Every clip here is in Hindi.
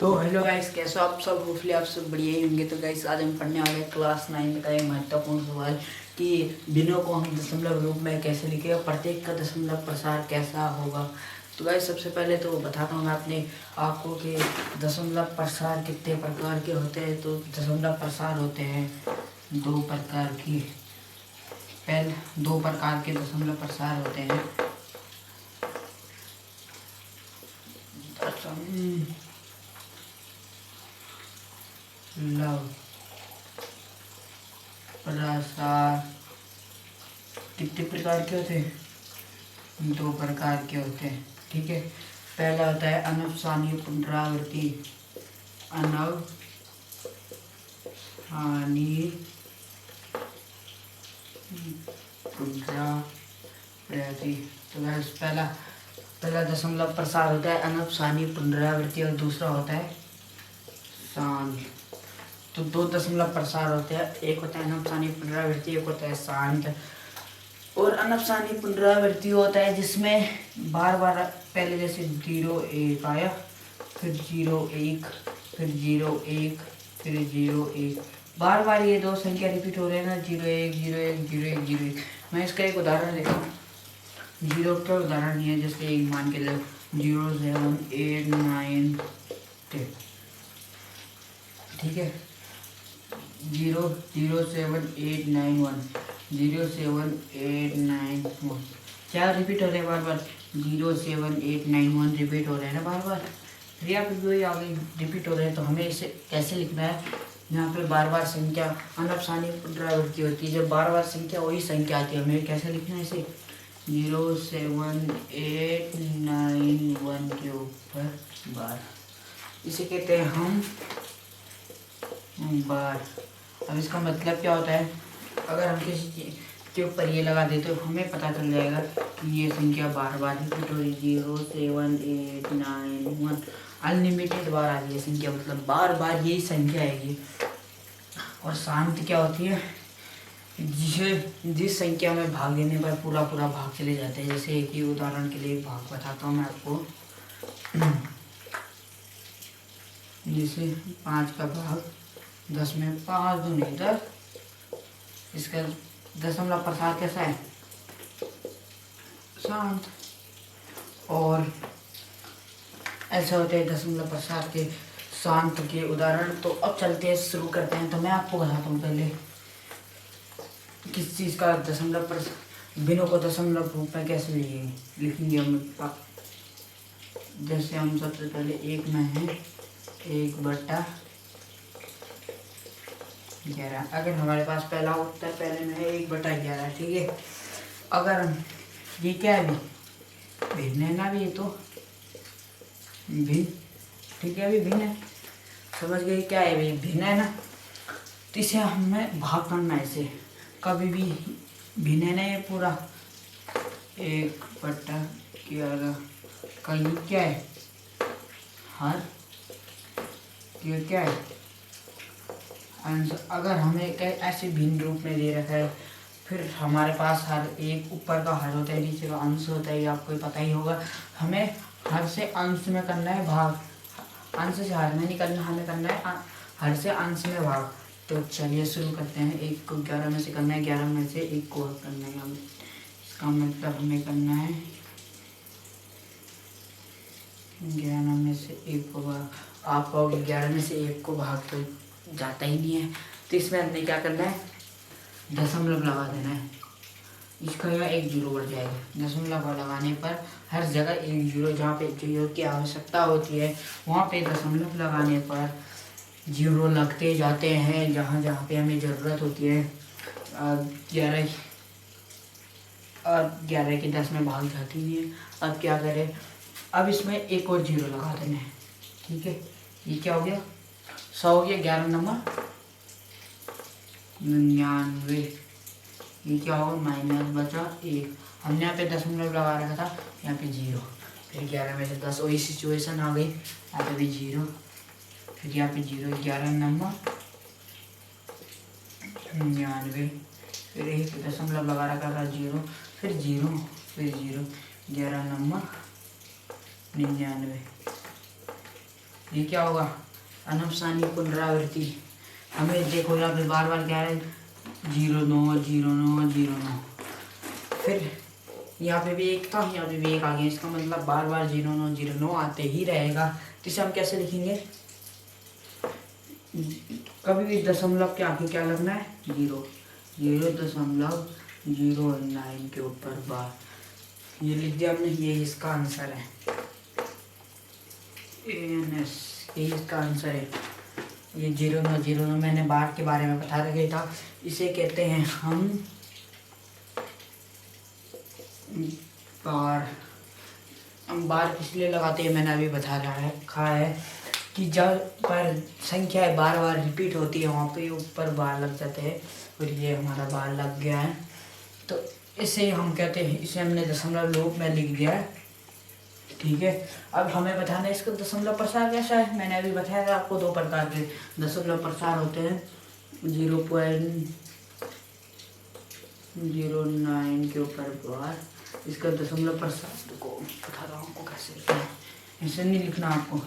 तो हेलो गाइस, कैसे हो आप सब? होपफुली आप सब बढ़िया ही होंगे। तो गाइस आज हम पढ़ने वाले हैं क्लास 9 का एक महत्वपूर्ण सवाल कि बिनों को हम दशमलव रूप में कैसे लिखें और प्रत्येक का दशमलव प्रसार कैसा होगा। तो गाइस सबसे पहले तो बताता हूँ मैं अपने आपको कि दशमलव प्रसार कितने प्रकार के होते हैं। तो दशमलव प्रसार होते हैं दो प्रकार की। पहले दो प्रकार के दशमलव प्रसार होते हैं। दशमलव प्रसार कितने प्रकार के होते हैं? दो प्रकार के होते हैं, ठीक है। पहला होता है अनवसानीय पुनरावृत्ति। अनवसानीय पुनरावृत्ति। तो गाइस पहला दशमलव प्रसार होता है अनवसानीय पुनरावृत्ति और दूसरा होता है शांत। तो दो दशमलव प्रसार होते हैं, एक होता है अनवसानीय पुनरावृत्ति, एक होता है शांत। और अनवसानीय पुनरावृत्ति होता है जिसमें बार बार पहले जैसे 0 1 आया, फिर 0 1, फिर 0 1, फिर 0 1, बार बार ये दो संख्या रिपीट हो रहे हैं ना, 0 1 0 1 0 1 0 1। मैं इसका एक उदाहरण देता हूँ। 0 का उदाहरण नहीं है, जैसे एक मान के लो 0 7 8 9 10, ठीक है। 0 0 7 8 9 1 0 7 8 9 1, क्या रिपीट हो रहे हैं बार बार? 0 7 8 9 1 रिपीट हो रहे हैं ना बार बार। फिर यहाँ पे भी आगे रिपीट हो रहे हैं, तो हमें इसे कैसे लिखना है? यहाँ पे बार बार संख्या अनवसानीय पुनरावृत्ति होती है। जब बार बार संख्या वही संख्या आती है, हमें कैसे लिखना है इसे? 0 7 8 9 1 के ऊपर बार, इसे कहते हैं हम बार। अब इसका मतलब क्या होता है? अगर हम किसी चीज के ऊपर ये लगा देते तो हमें पता चल जाएगा कि ये संख्या बार बार रिपीट हो रही। 0 7 8 9 1 अनलिमिटेड बार आ रही है संख्या, मतलब बार बार यही संख्या आएगी। और शांत क्या होती है? जिस संख्या में भाग देने पर पूरा पूरा भाग चले जाते हैं। जैसे एक ही उदाहरण के लिए एक भाग बताता हूँ मैं आपको। जैसे 5 का भाग 10 में 5 दूनी 10, इसका दशमलव प्रसार कैसा है? शांत। और ऐसे होते हैं दशमलव प्रसार के शांत के उदाहरण। तो अब चलते हैं, शुरू करते हैं। तो मैं आपको बताता हूँ पहले किस चीज़ का दशमलव प्रसार, बिनों को दशमलव रूप में कैसे लिखेंगे हम। जैसे हम सबसे पहले एक में है 1/11। अगर हमारे पास पहला उत्तर पहले में है 1/11, ठीक है। अगर ये क्या है, भिन्न है ना, भी ये तो भिन्न, ठीक है, अभी भिन्न है, समझ गए क्या है? भाई भिन्न है ना, तो इसे हमें भाग करना है। इसे कभी भी भिन्न है ना ये पूरा 1/11 का ये क्या है? हर ये क्या है? अंश। अगर हमें ऐसे भिन्न रूप में दे रखा है, फिर हमारे पास हर एक ऊपर का हर होता है, नीचे का अंश होता है, ये आपको पता ही होगा। हमें हर से अंश में करना है भाग, अंश से हर में नहीं करना, हमें करना है हर से अंश में भाग। तो चलिए शुरू करते हैं। 1 को 11 में से करना है, 11 में से 1 को करना है। हमें इसका मतलब हमें करना है 11 में से 1 को भाग। आप कहोगे 11 में से 1 को भाग तो जाता ही नहीं है, तो इसमें हमने क्या करना है? दशमलव लगा देना है। इसका यहाँ 1 0 बढ़ जाएगा। दशमलव लगाने पर हर जगह 1 0, जहाँ पे 0 की आवश्यकता होती है वहाँ पे दशमलव लगाने पर 0 लगते जाते हैं, जहाँ जहाँ पे हमें ज़रूरत होती है। 11 की 10 में भाग जाती नहीं है। अब क्या करें? अब इसमें एक और 0 लगा देना है, ठीक है। ये क्या हो गया? 100 हो गया। 11 नंबर 99, ये क्या होगा? माइनस बचा 1। हमने यहाँ पे दशमलव लगा रखा था, यहाँ पे 0, फिर 11 में से 10, वही सिचुएशन आ गई। यहाँ पे भी 0, फिर यहाँ पे 0, 11 नंबर 99, फिर एक दशमलव लगा रखा था 0, फिर 0, फिर 0, 11 नंबर 99, ये क्या होगा, अनपसानी पुनरावृत्ति। हमें देखो यहाँ पे बार बार क्या है, 0 9 0 9 0 9। फिर यहाँ पे भी एक था, यहाँ पे भी एक आ गया, इसका मतलब बार बार 0 9 0 9 आते ही रहेगा। तो इसे हम कैसे लिखेंगे, कभी भी दशमलव के आगे क्या लगना है, 0.09 के ऊपर बार। ये लिख दिया हमने, ये इसका आंसर है, ANS, ये इसका आंसर है। ये 0 9 मैंने बार के बारे में बता रखा था। इसे कहते हैं हम बार। हम बार इसलिए लगाते हैं, मैंने अभी बता रखा है कि जब पर संख्याएं बार बार रिपीट होती है वहाँ पे ऊपर बार लग जाते हैं। और ये हमारा बार लग गया है, तो इसे हम कहते हैं, इसे हमने दशमलव लोप में लिख दिया है। ठीक है, अब हमें बताना है इसका दशमलव प्रसार कैसा है। मैंने अभी बताया था आपको 2 प्रकार के दशमलव प्रसार होते हैं। 0.09 के ऊपर बार, इसका दशमलव प्रसार को बता रहा हूँ आपको कैसे लिखना है। ऐसे नहीं लिखना आपको,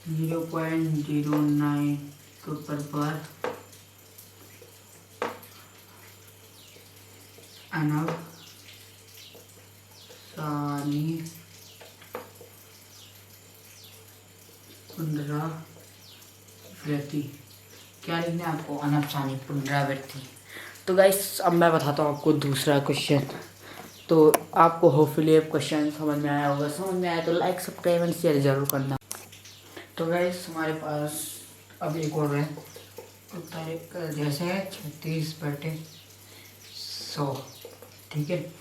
0.09 के ऊपर बार अनपसानी पुनरावृत्ति। क्या लिखना है आपको, अनपसानी पुनरावृत्ति। तो गाइस अब मैं बताता हूँ आपको दूसरा क्वेश्चन। तो आपको होपफुली अब क्वेश्चन समझ में आया होगा। समझ में आया तो लाइक सब्सक्राइब एंड शेयर जरूर करना। तो गाइस हमारे पास अब एक और है उत्तर, जैसे है 36/100। ठीक है,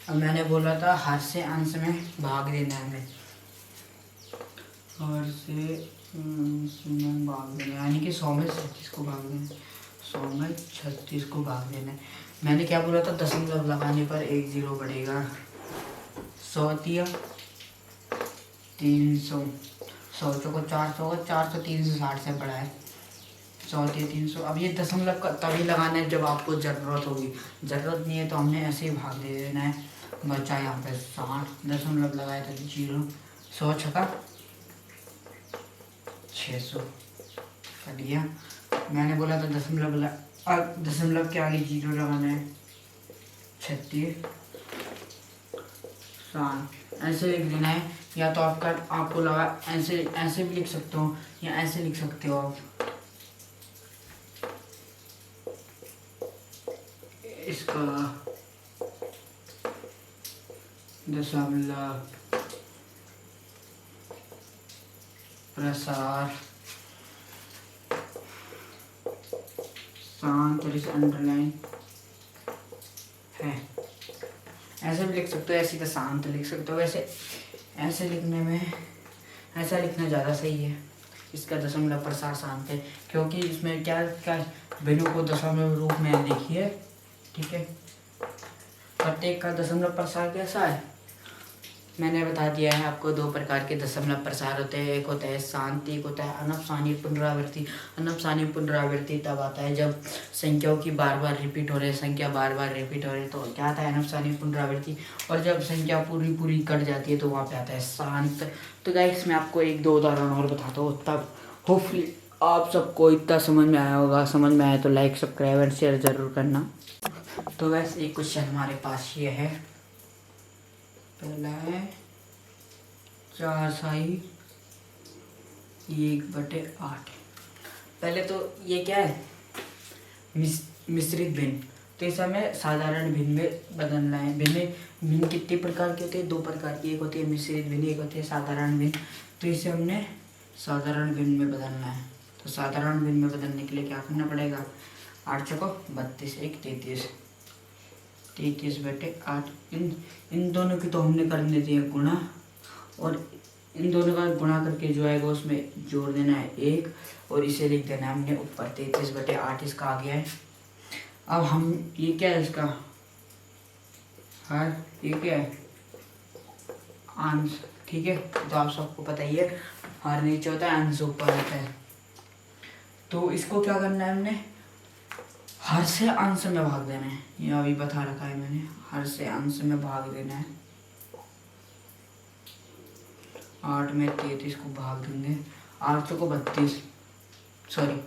अब मैंने बोला था हर से अंश में भाग देना है हमें, हर से अंश में भाग देना है, यानी कि 100 में 36 को भाग देना है, 100 में 36 को भाग देना है। मैंने क्या बोला था, दशमलव लगाने पर 1 0 बढ़ेगा। 100 दिया 300, 100 चौको 400 होगा, 400 360 से बड़ा है, 100 दिया 300। अब ये दशमलव का तभी लगाना है जब आपको ज़रूरत होगी, ज़रूरत नहीं है तो हमने ऐसे ही भाग दे देना है। बचा यहाँ पे 60, दशमलव लगाया तो 0, 100 छका 600 कर दिया। मैंने बोला था दशमलव के आगे 0 लगाना है, 36 60 ऐसे लिख देना है। या तो आपको लगा ऐसे भी लिख सकते हो, या ऐसे लिख सकते हो आप। इसका दशमलव प्रसार शांत, और इसे अंडरलाइन है, ऐसे भी लिख सकते हो, ऐसे तो शांत लिख सकते हो। वैसे ऐसे लिखने में, ऐसा लिखना ज़्यादा सही है। इसका दशमलव प्रसार शांत है, क्योंकि इसमें क्या बिंदु को दशमलव रूप में लिखिए। ठीक है, प्रत्येक का दशमलव प्रसार कैसा है मैंने बता दिया है आपको। 2 प्रकार के दशमलव प्रसार होते हैं, एक होता है शांति, एक होता है अनपसानी पुनरावृत्ति। अनपसानी पुनरावृत्ति तब आता है जब संख्याओं की बार बार रिपीट हो रही है, संख्या बार बार रिपीट हो रही है तो क्या आता है, अनपसानी पुनरावृत्ति। और जब संख्या पूरी कट जाती है तो वहाँ पे आता है शांत। तो गाइस मैं आपको 1-2 उदाहरण और बताता हूँ, तब होपफुली आप सबको इतना समझ में आया होगा। समझ में आया तो लाइक सब्सक्राइब एंड शेयर ज़रूर करना। तो वैसे एक क्वेश्चन हमारे पास ये है, पहला है 4 1/8। पहले तो ये क्या है, मिश्रित भिन्न। तो इसे हमें साधारण भिन्न में बदलना है। भिन्न कितने प्रकार के होते हैं, 2 प्रकार की, एक होती है मिश्रित भिन्न, एक होती है साधारण भिन्न। तो इसे हमने साधारण भिन्न में बदलना है। तो साधारण भिन्न में बदलने के लिए क्या करना पड़ेगा, 8 चौको 32, 1 33, 33/8। इन दोनों की तो हमने करने दी है गुणा, और इन दोनों का गुणा करके जो आएगा उसमें जोड़ देना है 1, और इसे लिख देना है हमने ऊपर 33/8 इसका आ गया है। अब हम ये क्या है इसका हर, ये क्या है अंश। ठीक है, तो आप सबको पता ही है हर नीचे होता है, अंश ऊपर होता है। तो इसको क्या करना है, हमने हर से अंश में भाग देना है। ये अभी बता रखा है मैंने, हर से अंश में भाग देना है। 8 में 33 को भाग देंगे, 8 चौको 32, सॉरी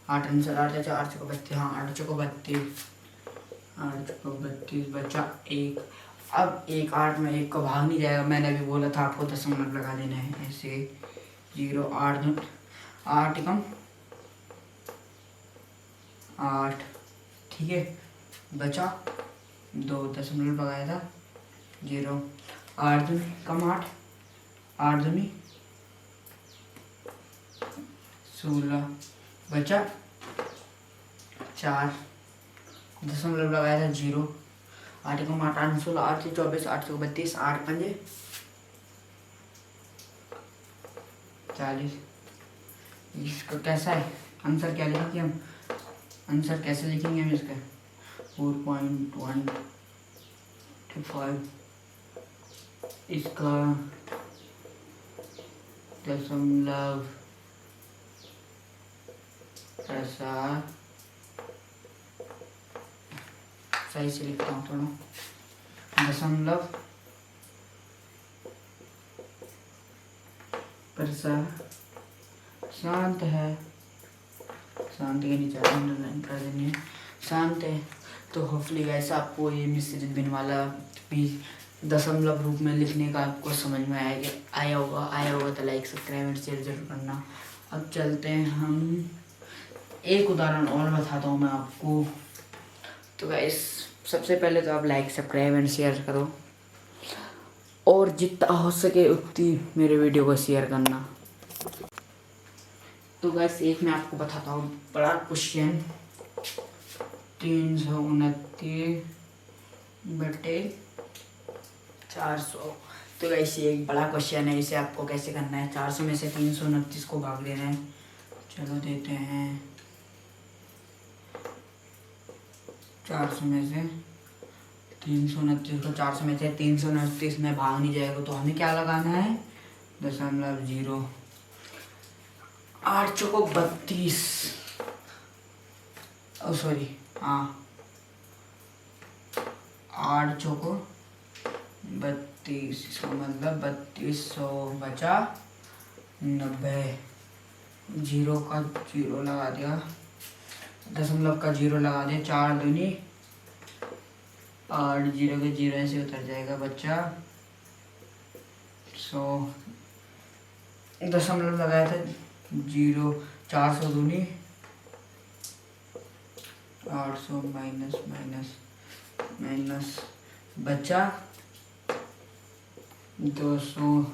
8 आंसर 8 है, 8 चौको 32, हाँ 8 चौको 32, 8 चौको 32 बचा 1। अब 1 8 में 1 को भाग नहीं जाएगा, मैंने अभी बोला था आपको दशमलव लगा देना है ऐसे। 0 8 8 कम 8, ठीक है। बचा 2, दशमलव लगाया था 0, 8 दूनी कम 8, 8 दूनी 16, बचा 4, दशमलव लगाया था 0, 8 कम 8 8 16, 8 24, 8 32, 8 5 40। इसका कैसा है आंसर, क्या लिखेंगे हम, आंसर कैसे लिखेंगे हम इसका 4.125। इसका दशमलव प्रसार, सही से लिखता हूँ थोड़ा, दशमलव प्रसार शांत है, शांत के नीचे अंडरलाइन कर देनी है, शांत है। तो होपफुली गाइस आपको ये मिश्रित भिन्न वाला भी दशमलव रूप में लिखने का आपको समझ में आया होगा तो लाइक सब्सक्राइब एंड शेयर जरूर करना। अब चलते हैं हम, एक उदाहरण और बताता हूँ मैं आपको। तो गाइस सबसे पहले तो आप लाइक सब्सक्राइब एंड शेयर करो, और जितना हो सके उतनी मेरे वीडियो को शेयर करना। तो गाइस एक मैं आपको बताता हूँ बड़ा क्वेश्चन, 329/400। तो गाइस ये एक बड़ा क्वेश्चन है, इसे आपको कैसे करना है, 400 में से 329 को भाग देना है। चलो देते हैं, 400 में से 329 को 400 में से 329 में भाग नहीं जाएगा, तो हमें क्या लगाना है, दशमलव 0। 8 चौको 32, सॉरी हाँ 8 चौको 32, इसका मतलब 3200 बचा 90। 0 का 0 लगा दिया, दशमलव का 0 लगा दिया, 4 दूनी 8, 0 के 0 ऐसे उतर जाएगा, बच्चा 100, दशमलव लगाया था 0, 400 दूनी 800 माइनस माइनस माइनस, बचा 200,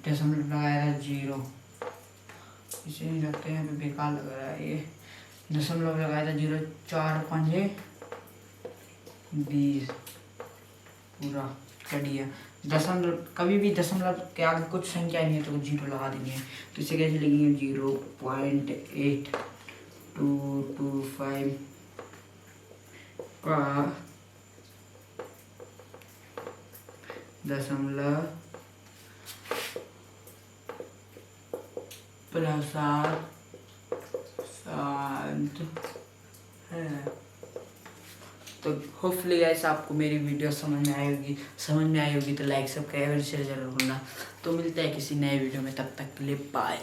दशमलव लगाया था 0, इसे नहीं रखते हैं, बेकार लग रहा है ये, दशमलव लगाया था 0, 4 5 20 पूरा कर दिया। दशमलव कभी भी दशमलव के आगे कुछ संख्या नहीं है तो 0 लगा देनी है। तो इसे कैसे लिखेंगे, 0.8225 का दशमलव प्रसार शांत है। तो होपफुली गाइस आपको मेरी वीडियो समझ में आई होगी तो लाइक सब्सक्राइब और शेयर जरूर करना। तो मिलते हैं किसी नए वीडियो में, तब तक के लिए बाय।